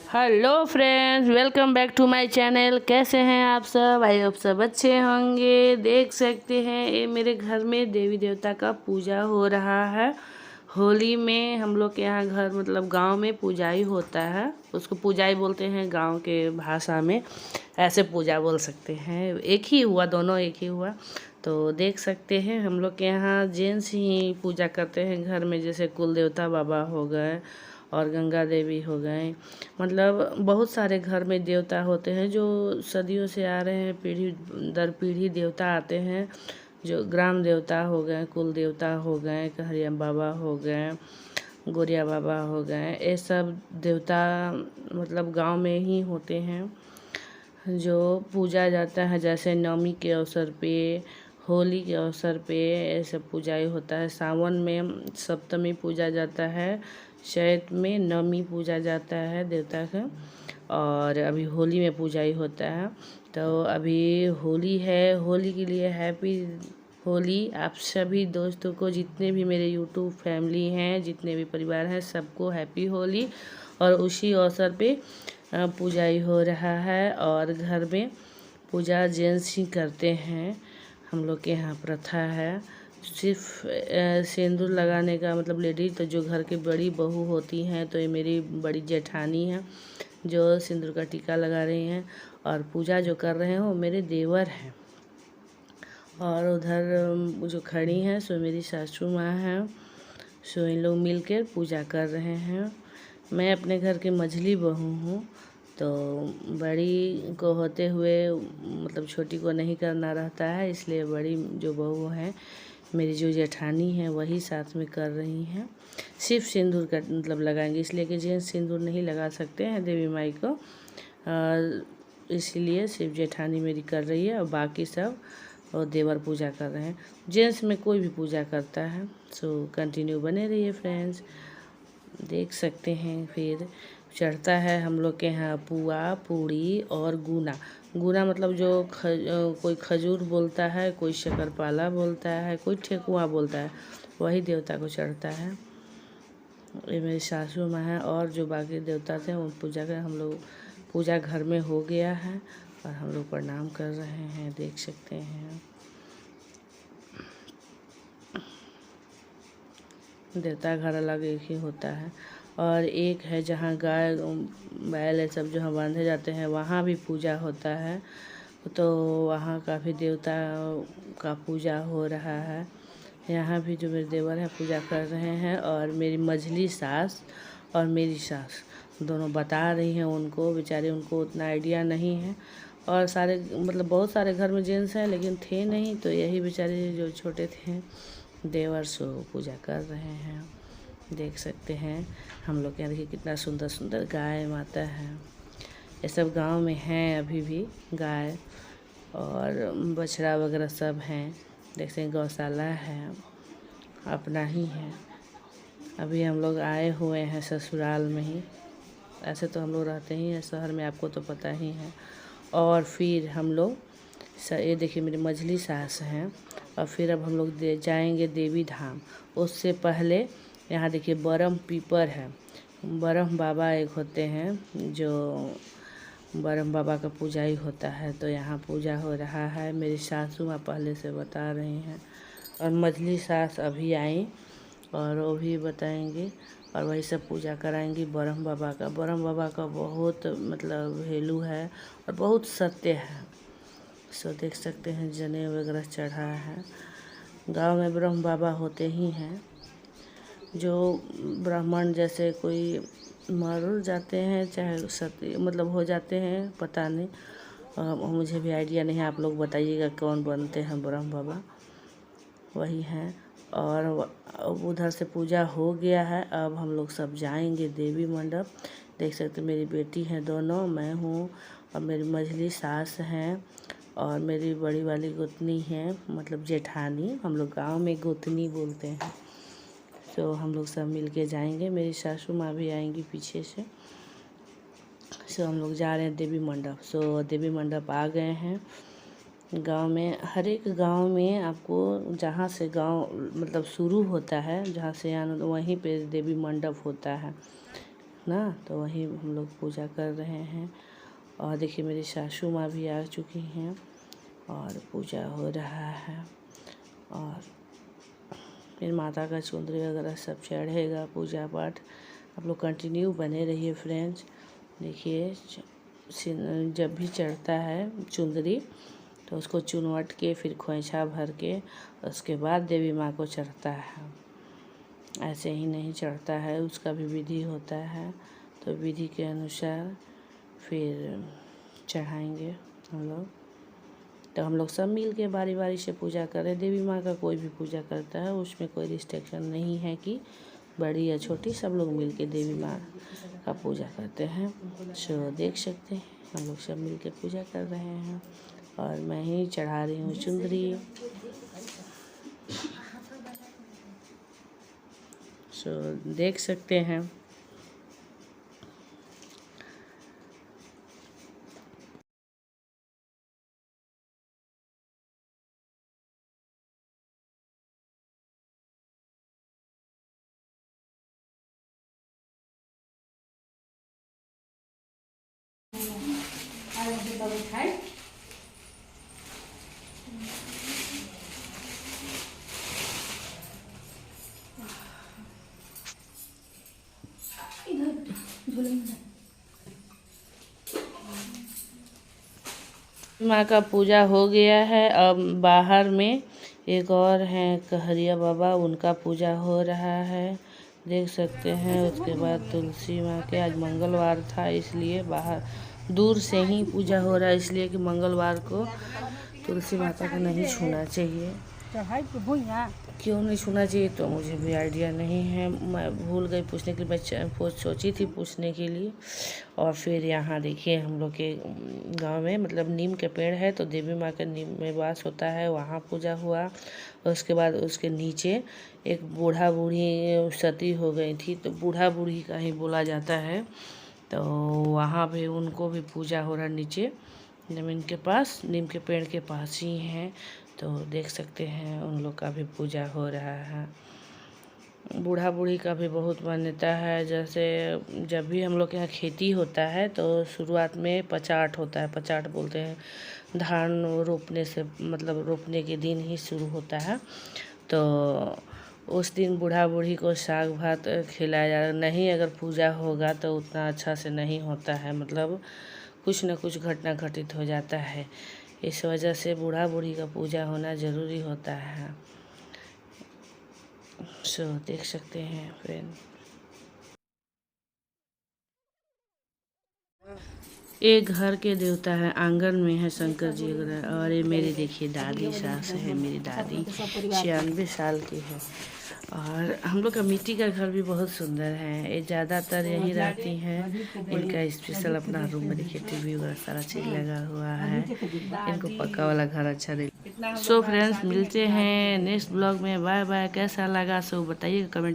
Hello friends, welcome back to my channel. कैसे हैं आप सब? आई होप सब अच्छे होंगे। देख सकते हैं ये मेरे घर में देवी देवता का पूजा हो रहा है। होली में हम लोग के यहाँ घर मतलब गांव में पूजाई होता है। उसको पूजाई बोलते हैं गांव के भाषा में, ऐसे पूजा बोल सकते हैं। एक ही हुआ, दोनों एक ही हुआ। तो देख सकते हैं हम लोग के यहाँ जेंट्स ही पूजा करते हैं घर में, जैसे कुल देवता बाबा हो गए और गंगा देवी हो गए। मतलब बहुत सारे घर में देवता होते हैं जो सदियों से आ रहे हैं, पीढ़ी दर पीढ़ी देवता आते हैं। जो ग्राम देवता हो गए, कुल देवता हो गए, कहरिया बाबा हो गए, गोरिया बाबा हो गए, ये सब देवता मतलब गांव में ही होते हैं जो पूजा जाता है। जैसे नवमी के अवसर पे, होली के अवसर पे ये सब पूजाई होता है। सावन में सप्तमी पूजा जाता है, चैत में नवमी पूजा जाता है देवता का, और अभी होली में पूजाई होता है। तो अभी होली है, होली के लिए हैप्पी होली आप सभी दोस्तों को, जितने भी मेरे यूट्यूब फैमिली हैं, जितने भी परिवार हैं, सबको हैप्पी होली। और उसी अवसर पे पूजाई हो रहा है और घर में पूजा जेंट्स ही करते हैं। हम लोग के यहाँ प्रथा है सिर्फ सिंदूर लगाने का, मतलब लेडीज तो जो घर की बड़ी बहू होती हैं, तो ये मेरी बड़ी जेठानी है जो सिंदूर का टीका लगा रही हैं। और पूजा जो कर रहे हैं वो मेरे देवर हैं। और उधर जो खड़ी हैं सो मेरी सासू माँ हैं। सो इन लोग मिलकर पूजा कर रहे हैं। मैं अपने घर की मझली बहू हूँ, तो बड़ी को होते हुए मतलब छोटी को नहीं करना रहता है, इसलिए बड़ी जो बहू है मेरी जो जेठानी है वही साथ में कर रही हैं। सिर्फ सिंदूर का मतलब लगाएंगे, इसलिए कि जेंट्स सिंदूर नहीं लगा सकते हैं देवी माई को, इसलिए सिर्फ जेठानी मेरी कर रही है और बाकी सब और देवर पूजा कर रहे हैं। जेंट्स में कोई भी पूजा करता है। सो कंटिन्यू बने रहिए फ्रेंड्स। देख सकते हैं फिर चढ़ता है हम लोग के यहाँ पुआ पूड़ी और गूना। गूना मतलब जो कोई खजूर बोलता है, कोई शक्करपाला बोलता है, कोई ठेकुआ बोलता है, वही देवता को चढ़ता है। ये मेरी सासू माँ है और जो बाकी देवता थे वो पूजा कर, हम लोग पूजा घर में हो गया है और हम लोग प्रणाम कर रहे हैं। देख सकते हैं देवता घर अलग एक ही होता है। और एक है जहाँ गाय बैल ये सब जो हम बांधे जाते हैं वहाँ भी पूजा होता है। तो वहाँ काफ़ी देवता का पूजा हो रहा है। यहाँ भी जो मेरे देवर है पूजा कर रहे हैं और मेरी मझली सास और मेरी सास दोनों बता रही हैं उनको, बेचारे उनको उतना आइडिया नहीं है। और सारे मतलब बहुत सारे घर में जेंट्स हैं लेकिन थे नहीं, तो यही बेचारे जो छोटे थे देवर सो पूजा कर रहे हैं। देख सकते हैं हम लोग के यहाँ देखिए कितना सुंदर सुंदर गाय माता है। ये सब गांव में हैं अभी भी गाय और बछड़ा वगैरह सब हैं। देख सकते हैं गौशाला है, अपना ही है। अभी हम लोग आए हुए हैं ससुराल में ही, ऐसे तो हम लोग रहते ही हैं शहर में, आपको तो पता ही है। और फिर हम लोग ये देखिए मेरी मझली सास हैं। और फिर अब हम लोग जाएंगे देवी धाम। उससे पहले यहाँ देखिए बरम पीपर है। बरम बाबा एक होते हैं जो बरम बाबा का पूजा ही होता है, तो यहाँ पूजा हो रहा है। मेरी सासू माँ पहले से बता रही हैं और मझली सास अभी आई और वो भी बताएंगी और वही सब पूजा कराएंगी बरम बाबा का। बरम बाबा का बहुत मतलब वैल्यू है और बहुत सत्य है। सो देख सकते हैं जने वगैरह चढ़ा है। गांव में ब्रह्म बाबा होते ही हैं। जो ब्राह्मण जैसे कोई मर जाते हैं, चाहे सत्य मतलब हो जाते हैं, पता नहीं, मुझे भी आइडिया नहीं है। आप लोग बताइएगा कौन बनते हैं ब्रह्म बाबा, वही हैं। और उधर से पूजा हो गया है, अब हम लोग सब जाएंगे देवी मंडप। देख सकते मेरी बेटी हैं दोनों, मैं हूँ और मेरी मझली सास हैं और मेरी बड़ी वाली गोतनी है, मतलब जेठानी, हम लोग गांव में गोतनी बोलते हैं। तो हम लोग सब मिल के जाएंगे। मेरी सासू माँ भी आएंगी पीछे से। सो हम लोग जा रहे हैं देवी मंडप। सो देवी मंडप आ गए हैं। गांव में हर एक गांव में आपको जहाँ से गांव मतलब शुरू होता है, जहाँ से आना, वहीं पे देवी मंडप होता है। ना, तो वही हम लोग पूजा कर रहे हैं। और देखिए मेरी सासू माँ भी आ चुकी हैं और पूजा हो रहा है। और फिर माता का चुंदरी वगैरह सब चढ़ेगा, पूजा पाठ। आप लोग कंटिन्यू बने रहिए फ्रेंड्स। देखिए जब भी चढ़ता है चुंदरी तो उसको चुनवट के फिर खोइछा भर के उसके बाद देवी माँ को चढ़ता है। ऐसे ही नहीं चढ़ता है, उसका भी विधि होता है। तो विधि के अनुसार फिर चढ़ाएंगे हम लोग। तो हम लोग सब मिल के बारी बारी से पूजा करें। देवी माँ का कोई भी पूजा करता है, उसमें कोई रिस्ट्रिक्शन नहीं है कि बड़ी या छोटी, सब लोग मिल के देवी माँ का पूजा करते हैं। सो देख सकते हैं हम लोग सब मिल के पूजा कर रहे हैं और मैं ही चढ़ा रही हूँ चुंदरी। सो देख सकते हैं। माँ का पूजा हो गया है। अब बाहर में एक और हैं कहरिया बाबा, उनका पूजा हो रहा है, देख सकते हैं। उसके बाद तुलसी माँ के, आज मंगलवार था इसलिए बाहर दूर से ही पूजा हो रहा है, इसलिए कि मंगलवार को तुलसी माता को नहीं छूना चाहिए। क्यों नहीं छूना चाहिए तो मुझे भी आइडिया नहीं है, मैं भूल गई पूछने के लिए। मैं सोची थी पूछने के लिए। और फिर यहाँ देखिए हम लोग के गांव में मतलब नीम के पेड़ है, तो देवी माँ का नीम में वास होता है, वहाँ पूजा हुआ। उसके बाद उसके नीचे एक बूढ़ा बूढ़ी सती हो गई थी, तो बूढ़ा बूढ़ी का ही बोला जाता है, तो वहाँ भी उनको भी पूजा हो रहा नीचे ज़मीन के पास, नीम के पेड़ के पास ही हैं। तो देख सकते हैं उन लोग का भी पूजा हो रहा है। बूढ़ा बूढ़ी का भी बहुत मान्यता है। जैसे जब भी हम लोग के यहाँ खेती होता है तो शुरुआत में पचाट होता है, पचाट बोलते हैं, धान रोपने से मतलब रोपने के दिन ही शुरू होता है। तो उस दिन बूढ़ा बूढ़ी को साग भात खिलाया जा रहा नहीं, अगर पूजा होगा तो उतना अच्छा से नहीं होता है, मतलब कुछ न कुछ घटना घटित हो जाता है। इस वजह से बूढ़ा बूढ़ी का पूजा होना ज़रूरी होता है। सो देख सकते हैं फ्रेंड। एक घर के देवता है, आंगन में है शंकर जी वगैरह। और ये मेरी देखिए दादी सास है, मेरी दादी 96 साल की है। और हम लोग का मिट्टी का घर भी बहुत सुंदर है, ये ज़्यादातर यही रहती हैं। इनका स्पेशल अपना रूम में देखिए टीवी वगैरह सारा चीज़ लगा हुआ है। इनको पक्का वाला घर अच्छा नहीं। सो फ्रेंड्स मिलते हैं नेक्स्ट ब्लॉग में, बाय बाय। कैसा लगा सो बताइए कमेंट।